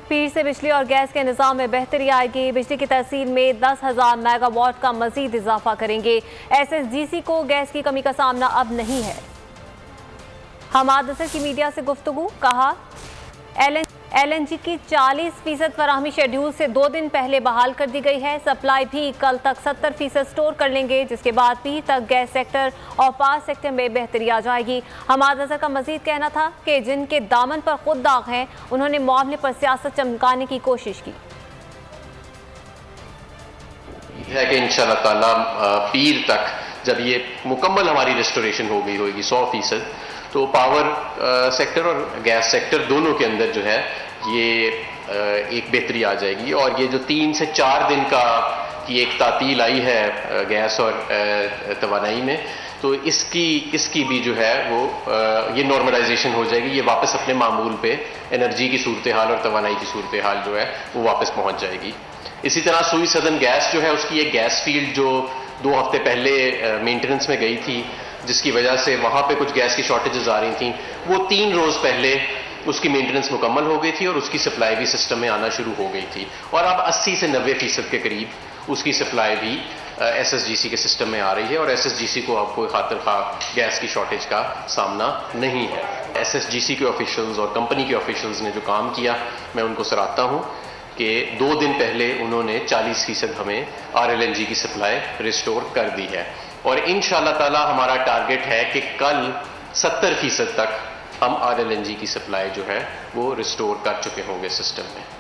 पीर से बिजली और गैस के निज़ाम में बेहतरी आएगी। बिजली की तहसील में 10,000 मेगावाट का मजीद इजाफा करेंगे। SSGC को गैस की कमी का सामना अब नहीं है। हमाद असर की मीडिया से गुफ्तगू, कहा LNG की 40% फराहमी शेड्यूल से 2 दिन पहले बहाल कर दी गई है। सप्लाई भी कल तक 70% स्टोर कर लेंगे, जिसके बाद पीर तक गैस सेक्टर और पावर सेक्टर में बेहतरी आ जाएगी। हमाद अजहर का मजीद कहना था कि जिनके दामन पर खुद दाग हैं, उन्होंने मामले पर सियासत चमकाने की कोशिश की है कि इंशाअल्लाह ताला पीर तक जब ये मुकम्मल हमारी रेस्टोरेशन हो गई होगी 100%, तो पावर सेक्टर और गैस सेक्टर दोनों के अंदर जो है ये एक बेहतरी आ जाएगी। और ये जो 3 से 4 दिन की एक तातील आई है गैस और तवानाई में, तो इसकी भी जो है वो ये नॉर्मलाइजेशन हो जाएगी। ये वापस अपने मामूल पे एनर्जी की सूरत हाल और तवानाई की सूरत हाल जो है वो वापस पहुंच जाएगी। इसी तरह सुई सदन गैस जो है, उसकी एक गैस फील्ड जो 2 हफ्ते पहले मेंटेनेंस में गई थी, जिसकी वजह से वहां पे कुछ गैस की शॉर्टेजेस आ रही थी, वो 3 रोज पहले उसकी मेंटेनेंस मुकम्मल हो गई थी और उसकी सप्लाई भी सिस्टम में आना शुरू हो गई थी। और अब 80 से 90% के करीब उसकी सप्लाई भी SSGC के सिस्टम में आ रही है और SSGC को अब कोई खातिर खा गैस की शॉर्टेज का सामना नहीं है। SSGC के ऑफिशियल्स और कंपनी के ऑफिशियल्स ने जो काम किया, मैं उनको सराहता हूँ कि 2 दिन पहले उन्होंने 40% हमें RLNG की सप्लाई रिस्टोर कर दी है। और इंशाअल्लाह ताला हमारा टारगेट है कि कल 70% तक हम RLNG की सप्लाई जो है वो रिस्टोर कर चुके होंगे सिस्टम में।